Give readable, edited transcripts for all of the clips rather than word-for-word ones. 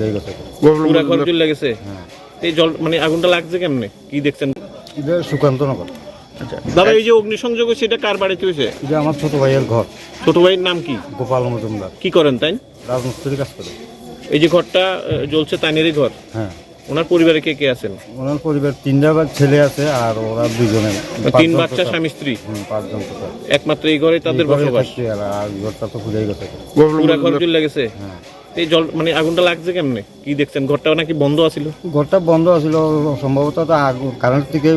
ফুলে গেছে। পুরা ঘর জ্বলে গেছে। হ্যাঁ। এই জল মানে আগুনটা লাগছে কেমনে, কি দেখছেন? এটা সুকান্ত নগর। আচ্ছা দাদা, এই যে অগ্নিসংযোগ সেটা কার বাড়িতে হয়েছে? এটা আমার ছোট ভাইয়ের ঘর। ছোট ভাইয়ের নাম কি? গোপাল মজুমদার। কি করেন তাই? রাজমিস্ত্রি কাজ করে। এই যে ঘরটা জ্বলছে তাইনেরই ঘর। হ্যাঁ। ওনার পরিবারে কে কে আছেন? ওনার পরিবার তিনটা ছেলে আছে আর ওরা দুজনে। 3 বাচ্চা, স্বামী স্ত্রী। 5 জন টোটাল। একমাত্র এই ঘরে তাদের বসবাস। আর ঘরটা তো ফুলে গেছে। পুরা ঘর জ্বলে গেছে। হ্যাঁ। এই জল মানে আগুনটা লাগছে কেমনে, কি দেখছেন? ঘরটাও নাকি বন্ধ আছিল। ঘরটা বন্ধ আছিল, সম্ভবত তো কারেন্ট থেকে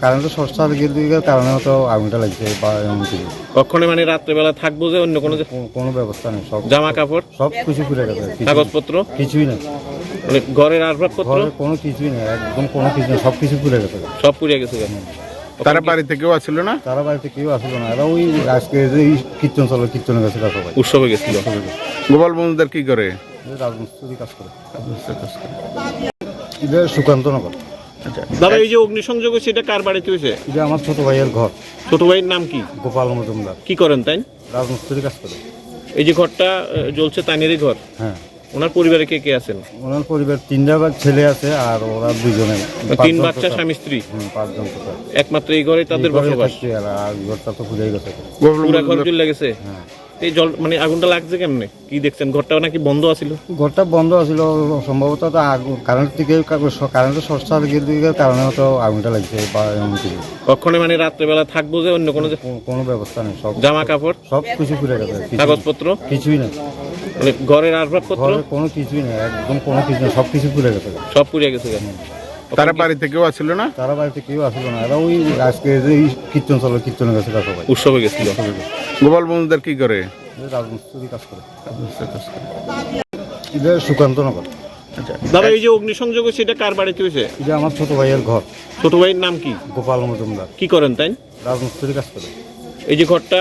কারেন্টের শর্ট সার্কিটের কারণে তো আগুনটা লাগছে বা এমন কিছু। কখনো মানে রাত্রেবেলা থাকবো যে অন্য কোনো কোনো ব্যবস্থা নেই, সব জামা কাপড় সব কিছু পুড়ে গেছে। কাগজপত্র কিছুই নেই, মানে ঘরের আসবাবপত্র ঘরে কোনো কিছুই নেই, একদম কোনো কিছু নেই, সব কিছু পুড়ে গেছে। সব পুড়ে গেছে। তারা বাড়িতে কেউ আসছিল না? তারা বাড়িতে কেউ আসলো না, এরা ওই আজকে যে কীর্তন চলো কীর্তনে গেছে সবাই, উৎসবে গেছিল। গোপাল মজুমদার কি করে? রাজমিস্ত্রি কাজ করে। এটা সুকান্ত নগর। আচ্ছা দাদা, এই যে অগ্নিসংযোগ সেটা কার বাড়িতে হয়েছে? এটা আমার ছোট ভাইয়ের ঘর। ছোট ভাইয়ের নাম কি? গোপাল মজুমদার। কি করেন তাই? রাজমিস্ত্রি কাজ করে। এই যে ঘরটা জ্বলছে তাইনেরই ঘর। হ্যাঁ। ওনার পরিবারে কে কে আছেন? ওনার পরিবার তিনটা ছেলে আছে আর ওরা দুজনে। 3 বাচ্চা, স্বামী স্ত্রী। 5 জন টোটাল। একমাত্র এই ঘরে তাদের বসবাস। আর ঘরটা তো ফুলে গেছে। পুরা ঘর জ্বলে গেছে। হ্যাঁ। এই জল মানে আগুনটা লাগছে কেমনে, কি দেখছেন? ঘরটাও নাকি বন্ধ আছিল। ঘরটা বন্ধ আছিল, সম্ভবত তো কারেন্ট থেকে কারেন্টের শর্ট সার্কিটের কারণে তো আগুনটা লাগছে বা এমন কিছু। কখনো মানে রাত্রেবেলা থাকবো যে অন্য কোনো কোনো ব্যবস্থা নেই, সব জামা কাপড় সব কিছু পুড়ে গেছে। কাগজপত্র কিছুই নেই, মানে ঘরের আসবাবপত্র ঘরে কোনো কিছুই নেই, একদম কোনো কিছু নেই, সব কিছু পুড়ে গেছে। সব পুড়ে গেছে। তারা বাড়িতে কেউ আসছিল না? তারা বাড়িতে কেউ আসলো না, এরা ওই আজকে যে কীর্তন চলো কীর্তনে গেছে সবাই, উৎসবে গেছিল। গোপাল মজুমদার কি করে? রাজমিস্ত্রি কাজ করে। এটা সুকান্ত নগর। আচ্ছা দাদা, এই যে অগ্নিসংযোগ সেটা কার বাড়িতে হয়েছে? এটা আমার ছোট ভাইয়ের ঘর। ছোট ভাইয়ের নাম কি? গোপাল মজুমদার। কি করেন তাই? রাজমিস্ত্রি কাজ করে। এই যে ঘরটা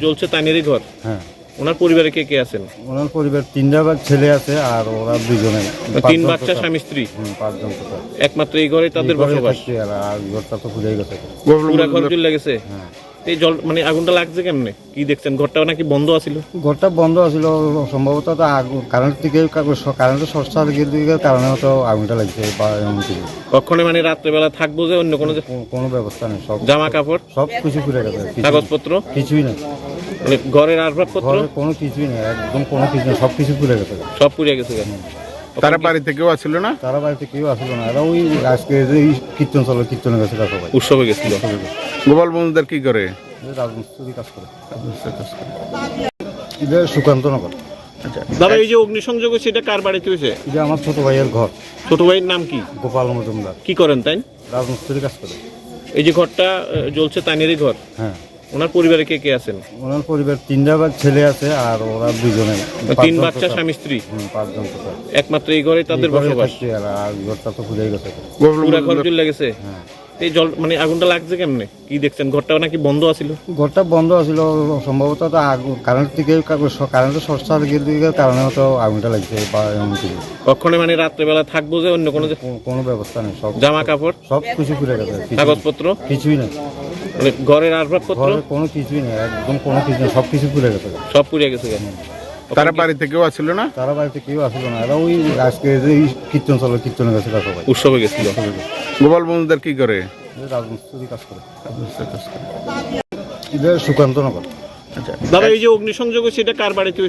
জ্বলছে তাইনেরই ঘর। হ্যাঁ। ওনার পরিবারে কে কে আছেন? ওনার পরিবার তিনটা ছেলে আছে আর ওরা দুজনে। 3 বাচ্চা, স্বামী স্ত্রী। 5 জন টোটাল। একমাত্র এই ঘরে তাদের বসবাস। আর ঘরটা তো ফুলে গেছে। পুরা ঘর জ্বলে গেছে। হ্যাঁ। এই জল মানে আগুনটা লাগছে কেমনে, কি দেখছেন? ঘরটাও নাকি বন্ধ আছিল। ঘরটা বন্ধ আছিল, সম্ভবত তো কারেন্ট থেকে কারেন্টের শর্ট সার্কিটের কারণে তো আগুনটা লাগছে বা এমন কিছু। কখনো মানে রাত্রেবেলা থাকবো যে অন্য কোনো কোনো ব্যবস্থা নেই, সব জামা কাপড় সব কিছু পুড়ে গেছে। কাগজপত্র কিছুই নেই, মানে ঘরের আসবাবপত্র ঘরে কোনো কিছুই নেই, একদম কোনো কিছু নেই, সব কিছু পুড়ে গেছে। সব পুড়ে গেছে। তারা বাড়িতে কেউ আসছিল না? তারা বাড়িতে কেউ আসলো না, এরা ওই আজকে যে কীর্তন চলো কীর্তনে গেছে সবাই, উৎসবে গেছিল। গোপাল মজুমদার কি করে? রাজমিস্ত্রি কাজ করে। এটা সুকান্ত নগর। আচ্ছা দাদা, এই যে অগ্নিসংযোগ সেটা কার বাড়িতে হয়েছে? এটা আমার ছোট ভাইয়ের ঘর। ছোট ভাইয়ের নাম কি? গোপাল মজুমদার। কি করেন তাই? রাজমিস্ত্রি কাজ করে। এই যে ঘরটা জ্বলছে তাইনেরই ঘর। হ্যাঁ। ওনার পরিবারে কে কে আছেন? ওনার পরিবার তিনটা ছেলে আছে আর ওরা দুজনে। 3 বাচ্চা, স্বামী স্ত্রী। 5 জন টোটাল। একমাত্র এই ঘরে তাদের বসবাস। আর ঘরটা তো ফুলে গেছে। পুরা ঘর জ্বলে গেছে। হ্যাঁ। এই জল মানে আগুনটা লাগছে কেমনে, কি দেখছেন? ঘরটাও নাকি বন্ধ আছিল। ঘরটা বন্ধ আছিল, সম্ভবত তো কারেন্ট থেকে কারেন্টের শর্ট সার্কিটের কারণে তো আগুনটা লাগছে বা এমন কিছু। কখনো মানে রাত্রেবেলা থাকবো যে অন্য কোনো কোনো ব্যবস্থা নেই, সব জামা কাপড় সব কিছু পুড়ে গেছে। কাগজপত্র কিছুই নেই, মানে ঘরের আসবাবপত্র ঘরে কোনো কিছুই নেই, একদম কোনো কিছু নেই, সব কিছু পুড়ে গেছে। সব পুড়ে গেছে। তারা বাড়িতে কেউ আসছিল না? তারা বাড়িতে কেউ আসলো না, এরা ওই আজকে যে কীর্তন চলো কীর্তনে গেছে সবাই, উৎসবে গেছিল। গোপাল মজুমদার কি করে? রাজমিস্ত্রি কাজ করে। এটা সুকান্ত নগর। আচ্ছা দাদা, এই যে অগ্নিসংযোগ সেটা কার বাড়িতে হয়েছে?